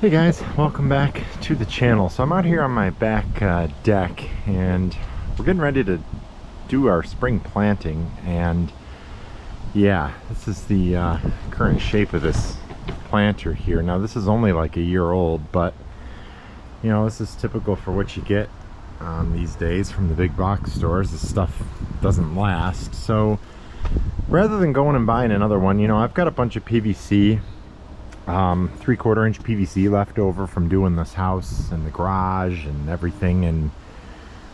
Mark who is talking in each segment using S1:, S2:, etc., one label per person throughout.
S1: Hey guys, welcome back to the channel. So I'm out here on my back deck and we're getting ready to do our spring planting, and yeah, this is the current shape of this planter here. Now this is only like a year old, but you know, this is typical for what you get these days from the big box stores. This stuff doesn't last, so rather than going and buying another one, you know, I've got a bunch of PVC, 3/4 inch PVC left over from doing this house and the garage and everything, and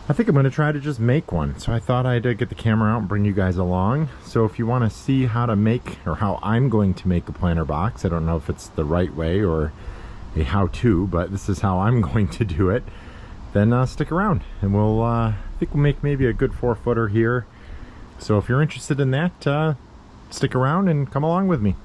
S1: I think I'm going to try to just make one. So I thought I'd get the camera out and bring you guys along. So if you want to see how to make, or how I'm going to make a planter box, I don't know if it's the right way or a how-to, but this is how I'm going to do it, then stick around and we'll I think we'll make maybe a good 4-footer here. So if you're interested in that, stick around and come along with me.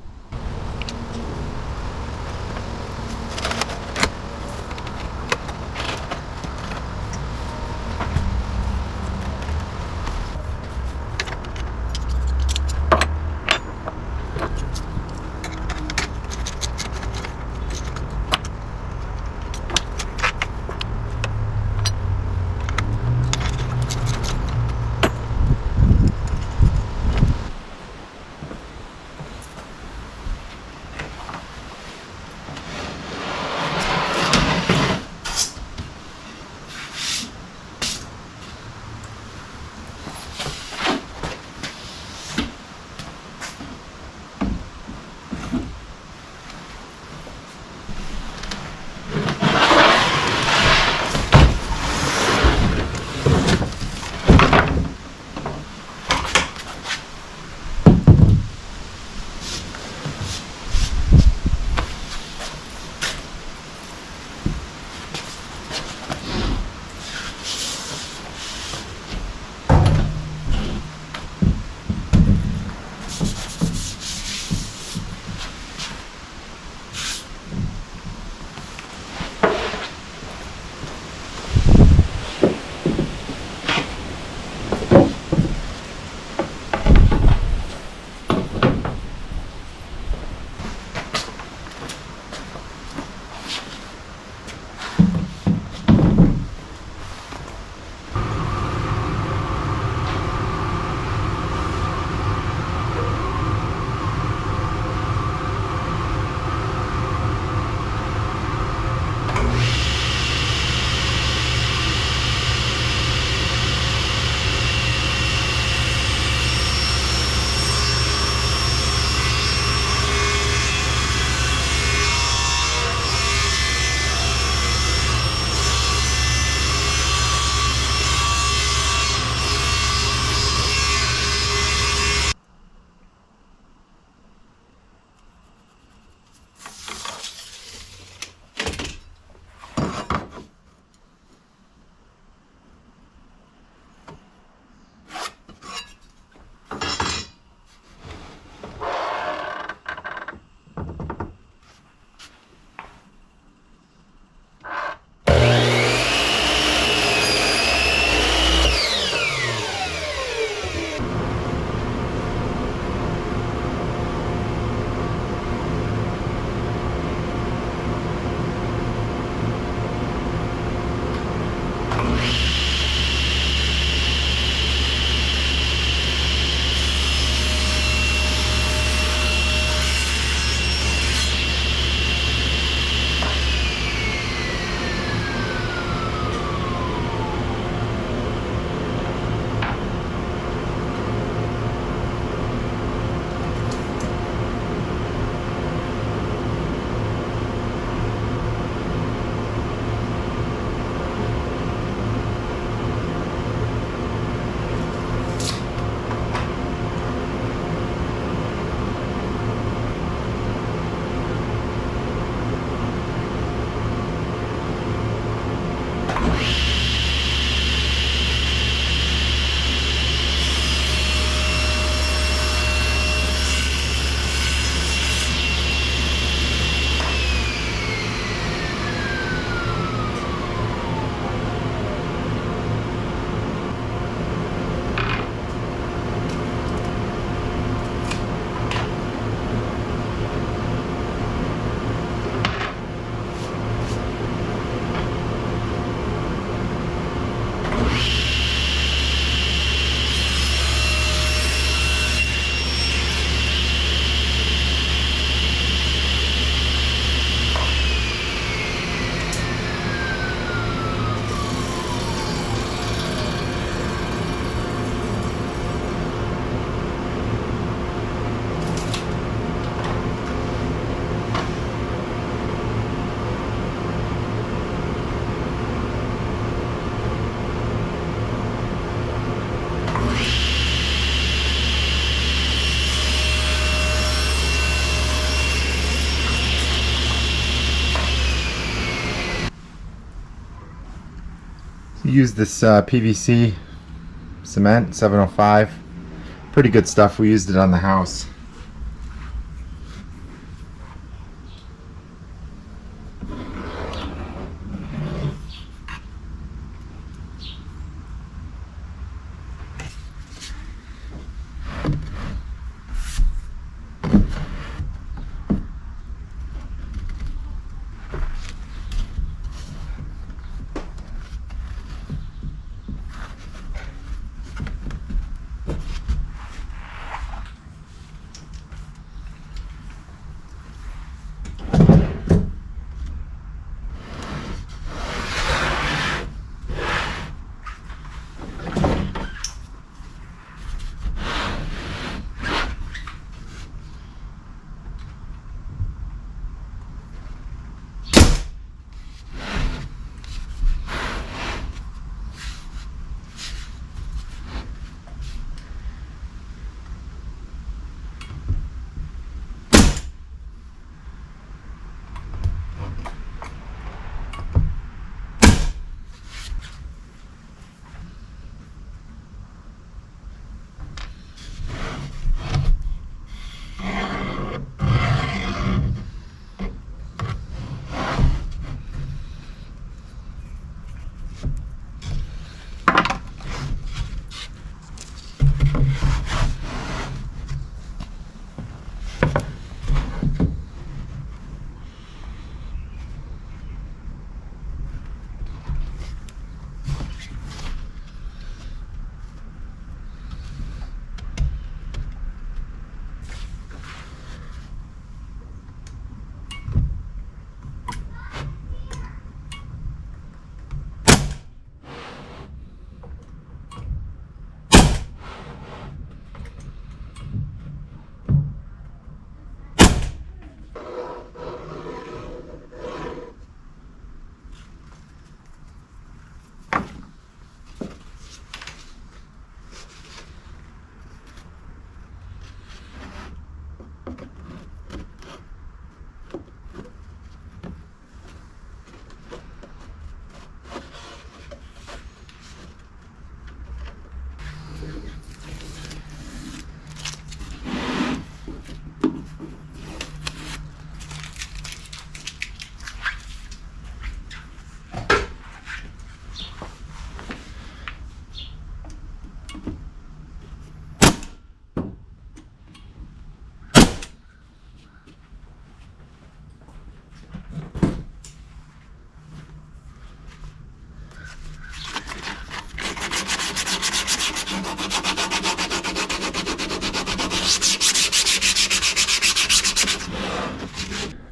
S1: use this PVC cement 705. Pretty good stuff. We used it on the house.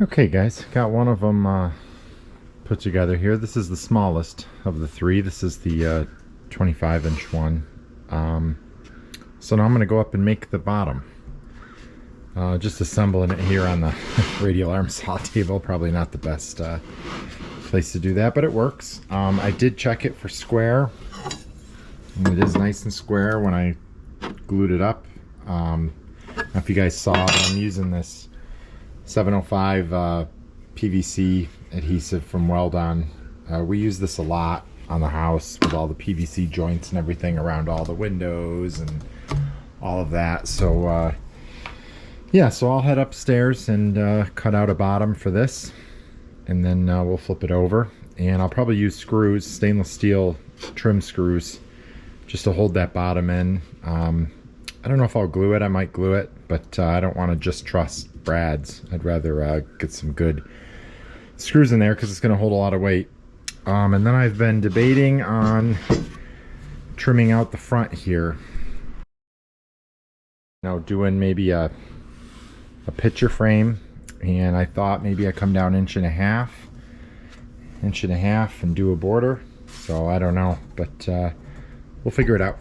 S1: Okay guys, got one of them put together here. This is the smallest of the three. This is the 25-inch one. So now I'm going to go up and make the bottom. Just assembling it here on the radial arm saw table. Probably not the best place to do that, but it works. I did check it for square, and it is nice and square when I glued it up. If you guys saw it, I'm using this 705 PVC adhesive from Weldon. We use this a lot on the house with all the PVC joints and everything around all the windows and all of that. So yeah, so I'll head upstairs and cut out a bottom for this, and then we'll flip it over, and I'll probably use screws, stainless steel trim screws, just to hold that bottom in. I don't know if I'll glue it. I might glue it, but I don't want to just trust brads. I'd rather get some good screws in there because it's going to hold a lot of weight. And then I've been debating on trimming out the front here. Now doing maybe a picture frame, and I thought maybe I come down inch and a half and do a border. So I don't know, but we'll figure it out.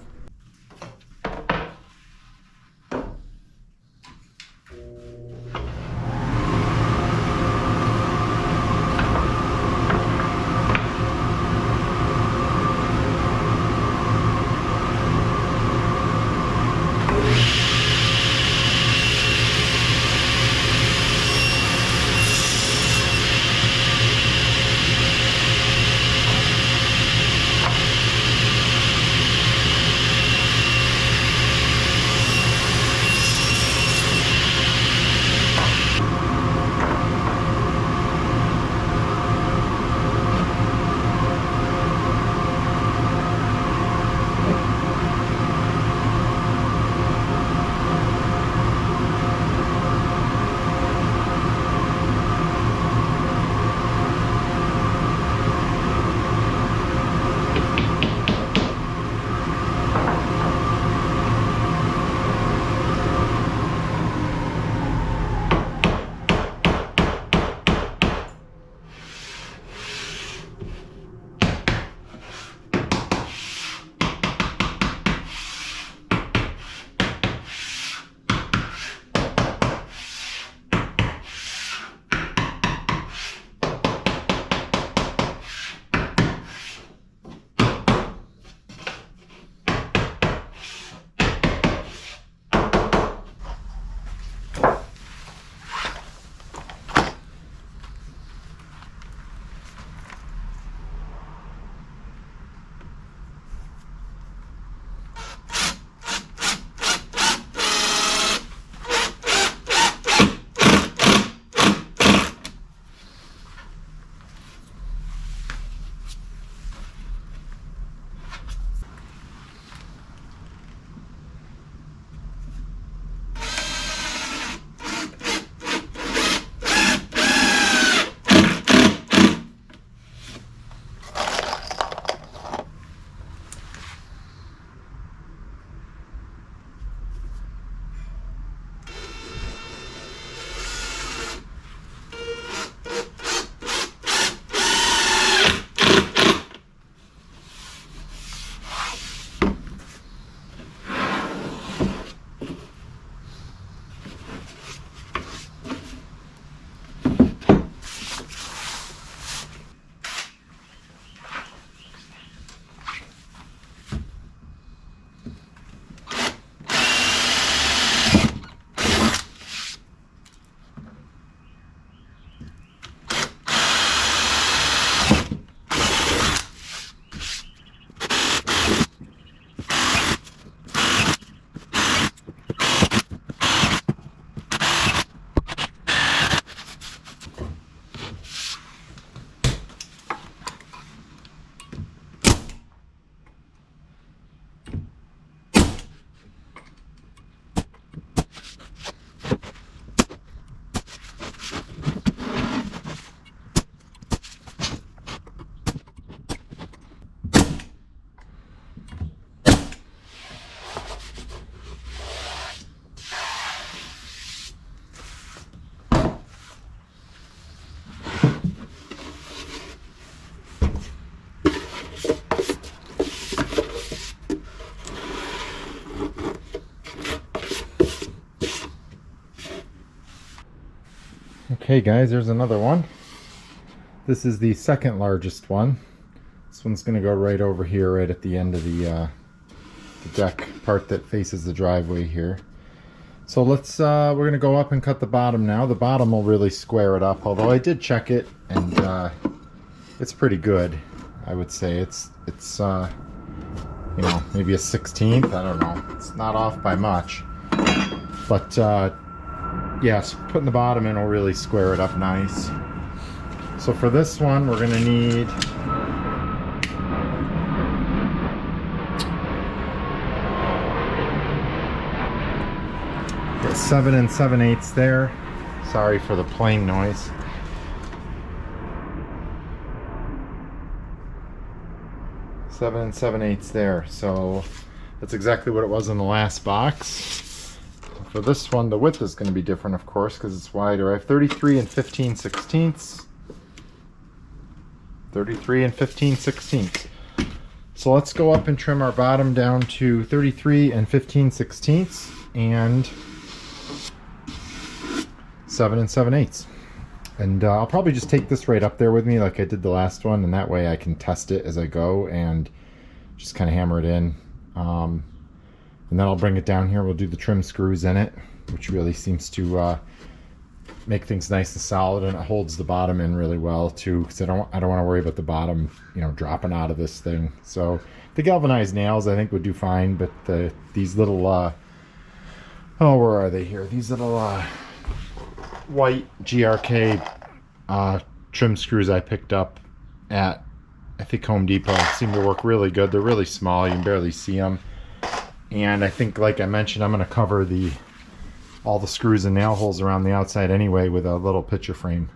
S1: Okay guys, there's another one. This is the second largest one. This one's going to go right over here, right at the end of the deck part that faces the driveway here. So let's we're going to go up and cut the bottom now. The bottom will really square it up, although I did check it and it's pretty good. I would say it's you know, maybe a 16th, I don't know. It's not off by much. But yes, putting the bottom in will really square it up nice. So for this one, we're going to need the 7 7/8 there. Sorry for the plane noise. Seven 7/8 there. So that's exactly what it was in the last box. For this one, the width is going to be different, of course, because it's wider. I have 33 and 15/16. 33 and 15/16. So let's go up and trim our bottom down to 33 and 15/16 and 7 7/8. And I'll probably just take this right up there with me like I did the last one, and that way I can test it as I go and just kind of hammer it in. And then I'll bring it down here. We'll do the trim screws in it, which really seems to make things nice and solid, and it holds the bottom in really well too, because I don't want to worry about the bottom, you know, dropping out of this thing. So the galvanized nails I think would do fine, but these little oh, where are they here? These little white GRK trim screws I picked up at, I think, Home Depot seem to work really good. They're really small, you can barely see them. And I think, like I mentioned, I'm going to cover all the screws and nail holes around the outside anyway with a little picture frame.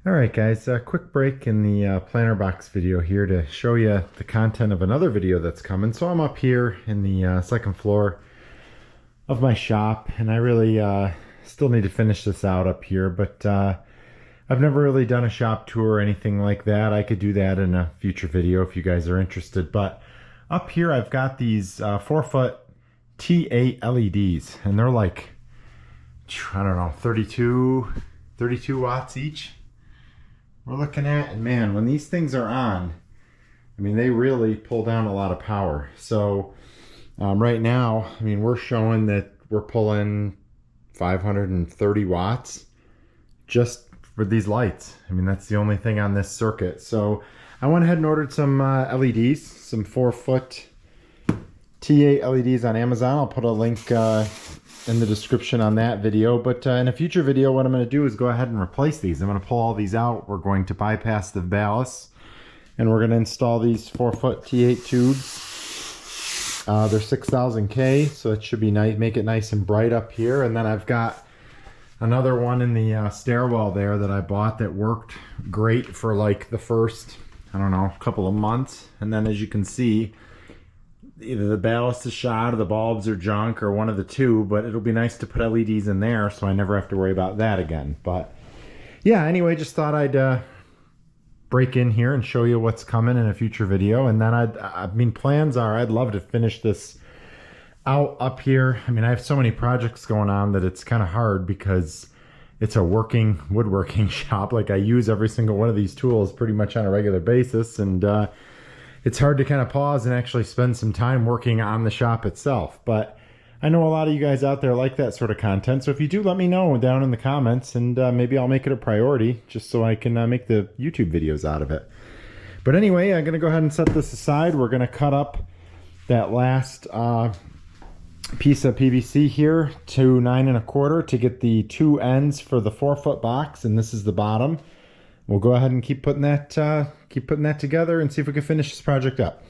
S1: Alright guys, a quick break in the planter box video here to show you the content of another video that's coming. So I'm up here in the second floor of my shop, and I really still need to finish this out up here, but I've never really done a shop tour or anything like that. I could do that in a future video if you guys are interested. But up here I've got these 4-foot T8 LEDs, and they're like, I don't know, 32 watts each we're looking at. And man, when these things are on, I mean, they really pull down a lot of power. So right now, I mean, we're showing that we're pulling 530 watts just for these lights. I mean, that's the only thing on this circuit. So I went ahead and ordered some LEDs, some 4-foot T8 LEDs on Amazon. I'll put a link in the description on that video. But in a future video, what I'm going to do is go ahead and replace these. I'm going to pull all these out. We're going to bypass the ballast, and we're going to install these 4-foot T8 tubes They're 6000K, so it should be nice, make it nice and bright up here. And then I've got another one in the stairwell there that I bought that worked great for like the first, I don't know, couple of months. And then as you can see, either the ballast is shot or the bulbs are junk or one of the two, but it'll be nice to put LEDs in there so I never have to worry about that again. But yeah, anyway, just thought I'd break in here and show you what's coming in a future video. And then I mean, plans are I'd love to finish this out up here. I mean, I have so many projects going on that it's kind of hard because it's a working woodworking shop. Like I use every single one of these tools pretty much on a regular basis, and it's hard to kind of pause and actually spend some time working on the shop itself. But I know a lot of you guys out there like that sort of content, so if you do, let me know down in the comments, and maybe I'll make it a priority just so I can make the YouTube videos out of it. But anyway, I'm going to go ahead and set this aside. We're going to cut up that last piece of PVC here to 9 1/4 to get the two ends for the 4-foot box, and this is the bottom. We'll go ahead and keep putting that together and see if we can finish this project up.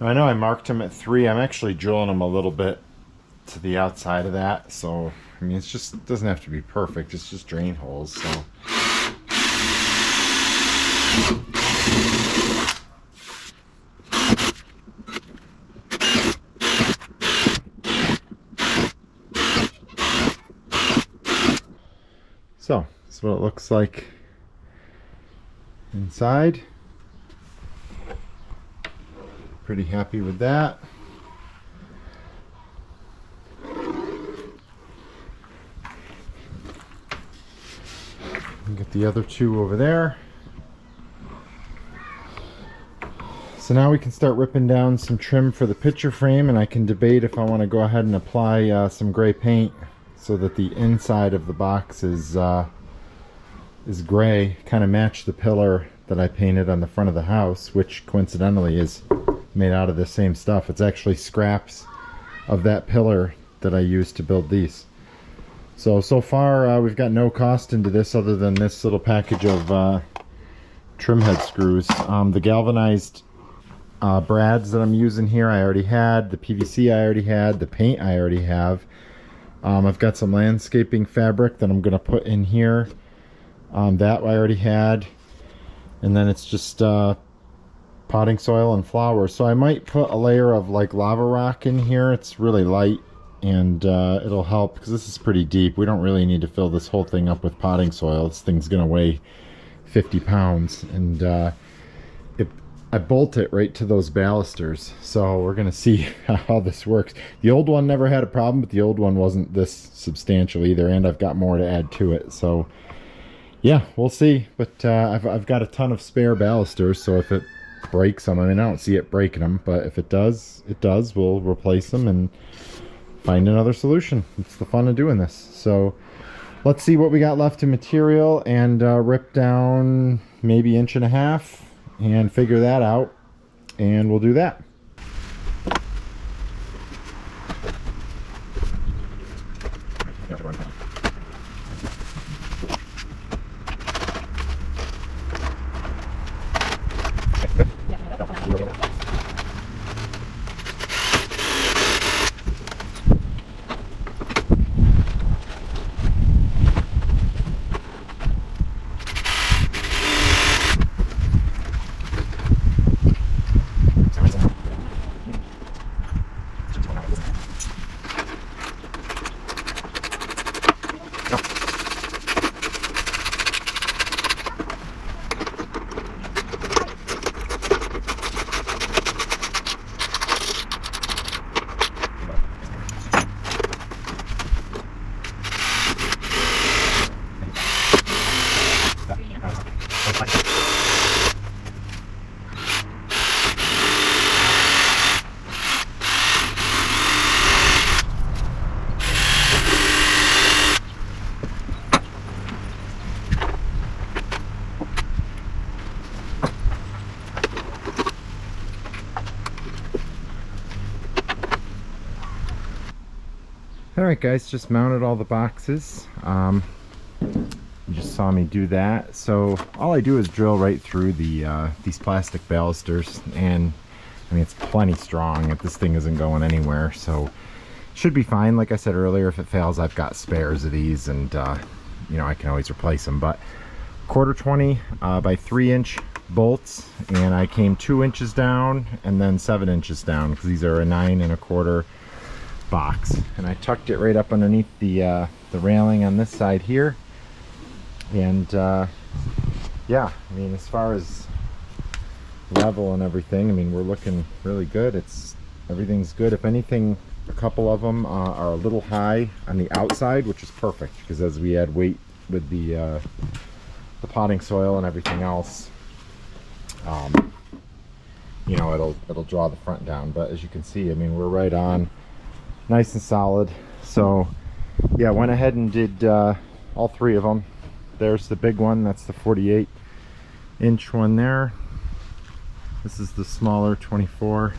S1: I know I marked them at 3. I'm actually drilling them a little bit to the outside of that, so I mean, it's just, it doesn't have to be perfect, it's just drain holes. So that's what it looks like inside. Pretty happy with that. Get the other two over there. So now we can start ripping down some trim for the picture frame, and I can debate if I want to go ahead and apply some gray paint so that the inside of the box is gray, kind of match the pillar that I painted on the front of the house, which coincidentally is made out of the same stuff. It's actually scraps of that pillar that I used to build these. So far we've got no cost into this other than this little package of trim head screws. The galvanized brads that I'm using here I already had, the PVC I already had, the paint I already have. I've got some landscaping fabric that I'm going to put in here. That I already had. And then it's just potting soil and flowers. So I might put a layer of like lava rock in here. It's really light. and it'll help because this is pretty deep. We don't really need to fill this whole thing up with potting soil. This thing's gonna weigh 50 pounds, and I bolt it right to those balusters, so we're gonna see how this works. The old one never had a problem, but the old one wasn't this substantial either, and I've got more to add to it, so yeah, we'll see. But I've got a ton of spare balusters, so if it breaks them, I mean, I don't see it breaking them, but if it does, we'll replace them and find another solution. It's the fun of doing this. So let's see what we got left in material and rip down maybe 1.5 inches and figure that out, and we'll do that. Alright guys, just mounted all the boxes. You just saw me do that. So all I do is drill right through the these plastic balusters, and I mean, it's plenty strong. This thing isn't going anywhere, so should be fine. Like I said earlier, if it fails, I've got spares of these, and you know, I can always replace them. But 1/4 by 3-inch bolts, and I came 2 inches down and then 7 inches down because these are a 9 1/4 box, and I tucked it right up underneath the railing on this side here. And yeah, I mean, as far as level and everything, I mean, we're looking really good. Everything's good. If anything, a couple of them are a little high on the outside, which is perfect because as we add weight with the potting soil and everything else, you know, it'll draw the front down. But as you can see, I mean, we're right on, nice and solid. So yeah, went ahead and did all 3 of them. There's the big one, that's the 48-inch one there. This is the smaller 24,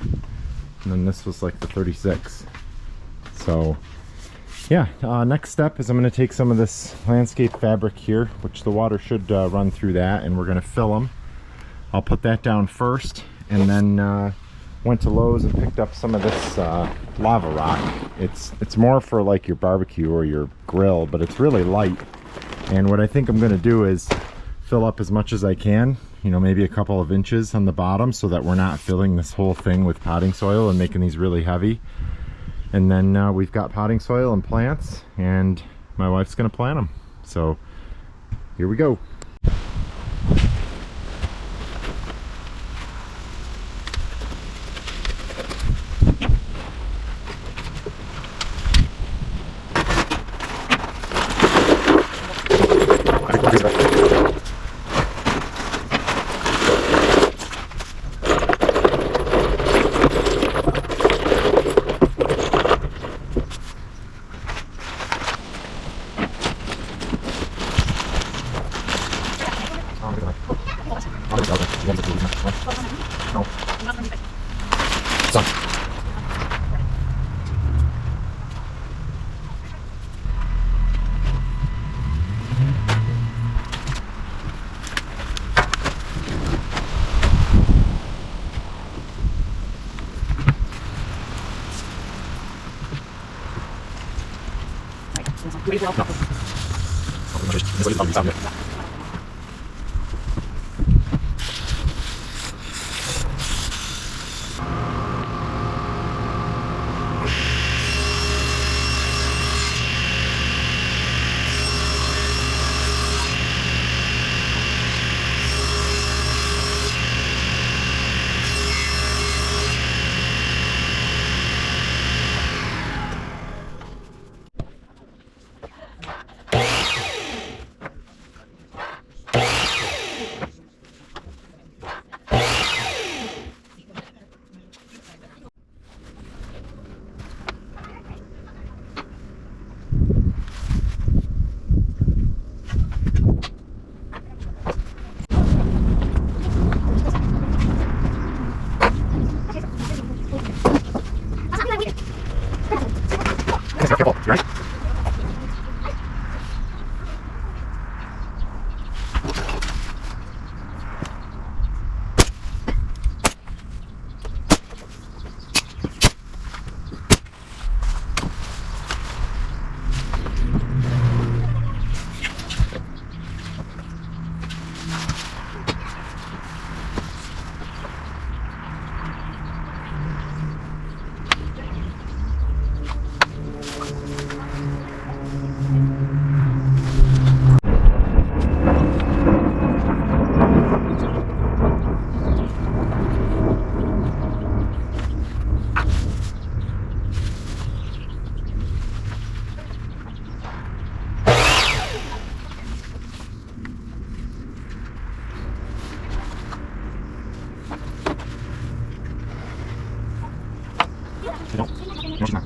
S1: and then this was like the 36. So yeah, next step is I'm going to take some of this landscape fabric here, which the water should run through that, and we're going to fill them. I'll put that down first, and then went to Lowe's and picked up some of this lava rock. It's more for like your barbecue or your grill, but it's really light. And what I think I'm going to do is fill up as much as I can, you know, maybe a couple of inches on the bottom, so that we're not filling this whole thing with potting soil and making these really heavy. And then we've got potting soil and plants, and my wife's going to plant them. So here we go. No, she's not.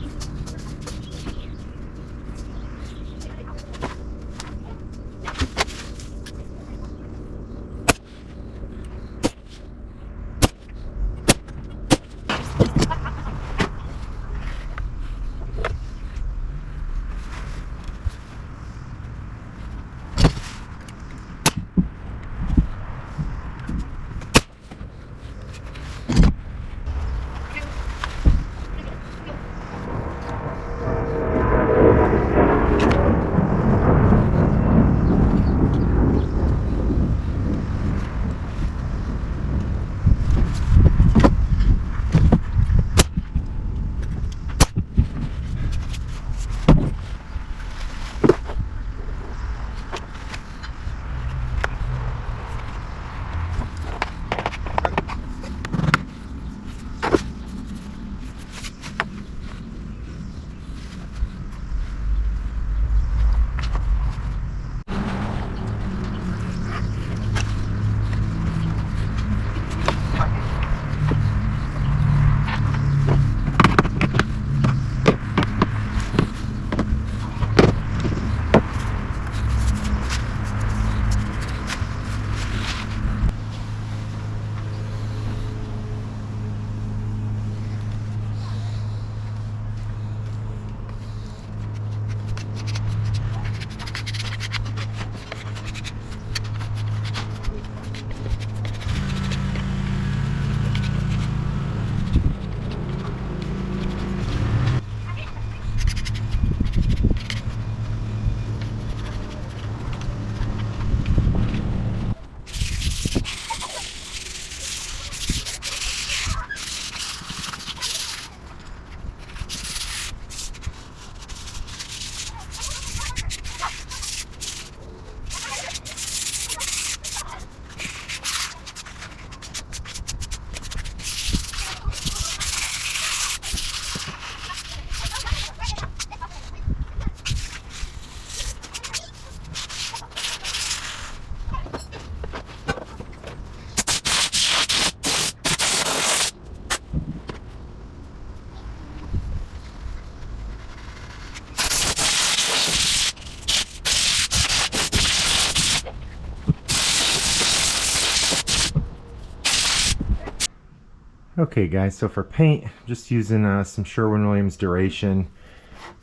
S1: Okay guys, so for paint, just using some Sherwin Williams Duration,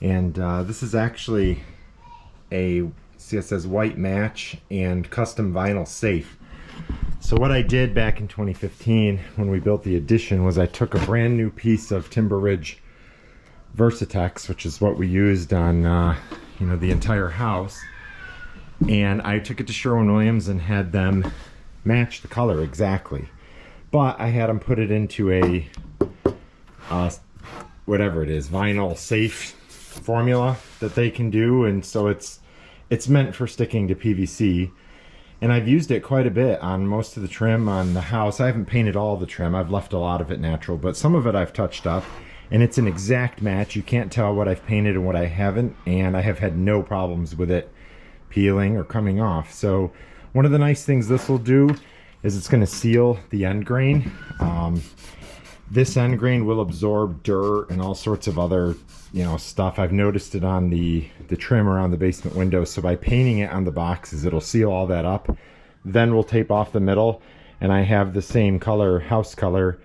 S1: and this is actually a, see, it says white match and custom vinyl safe. So what I did back in 2015 when we built the addition was I took a brand new piece of Timber Ridge Versatex, which is what we used on you know, the entire house, and I took it to Sherwin Williams and had them match the color exactly. But I had them put it into a whatever it is, vinyl safe formula that they can do, and so it's meant for sticking to PVC. And I've used it quite a bit on most of the trim on the house. I haven't painted all the trim, I've left a lot of it natural, but some of it I've touched up, and it's an exact match. You can't tell what I've painted and what I haven't, and I have had no problems with it peeling or coming off. So one of the nice things this will do is it's going to seal the end grain. This end grain will absorb dirt and all sorts of other, you know, stuff. I've noticed it on the trim around the basement windows. So by painting it on the boxes, it'll seal all that up. Then we'll tape off the middle, and I have the same color, house color,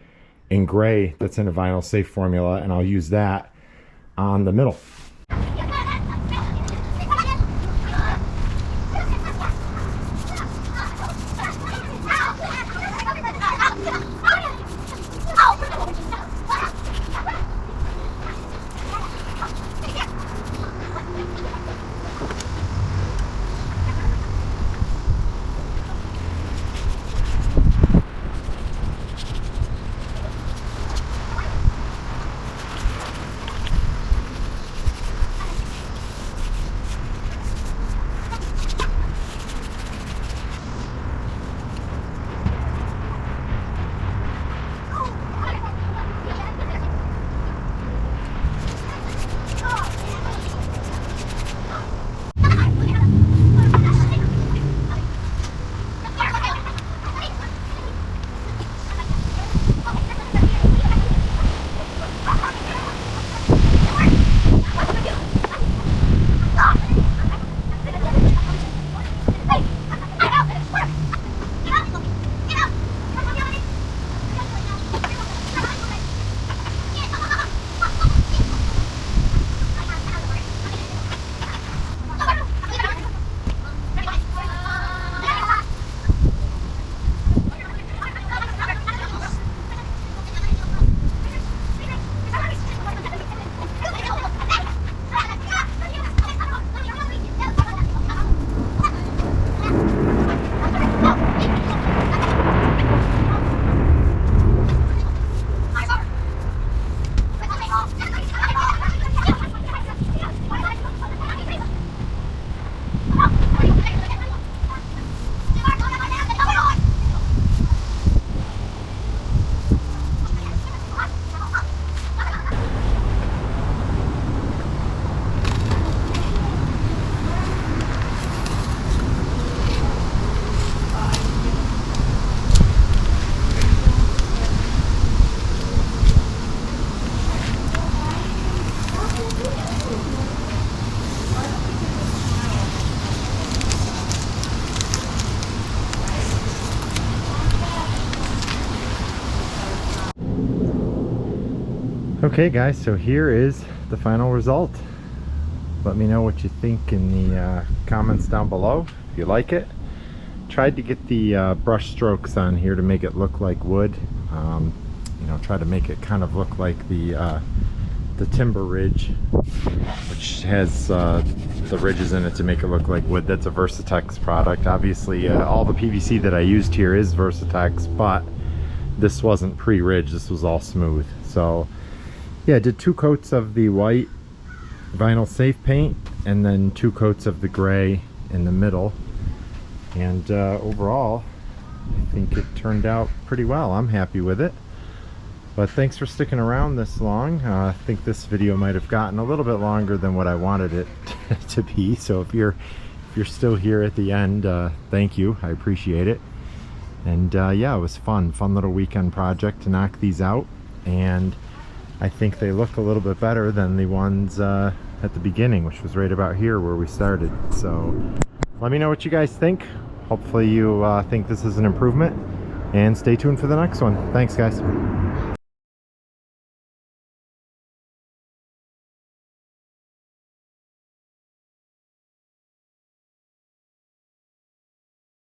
S1: in gray that's in a vinyl safe formula, and I'll use that on the middle. Okay guys, so here is the final result. Let me know what you think in the comments down below if you like it. Tried to get the brush strokes on here to make it look like wood. You know, try to make it kind of look like the timber ridge, which has the ridges in it to make it look like wood. That's a Versatex product. Obviously all the PVC that I used here is Versatex, but this wasn't pre-ridge, this was all smooth. So yeah, I did 2 coats of the white vinyl safe paint and then 2 coats of the gray in the middle, and overall I think it turned out pretty well. I'm happy with it. But thanks for sticking around this long. I think this video might have gotten a little bit longer than what I wanted it to be. So if you're still here at the end, thank you. I appreciate it. And yeah, it was fun little weekend project to knock these out. And I think they look a little bit better than the ones at the beginning, which was right about here where we started. So let me know what you guys think. Hopefully you think this is an improvement. And stay tuned for the next one. Thanks, guys.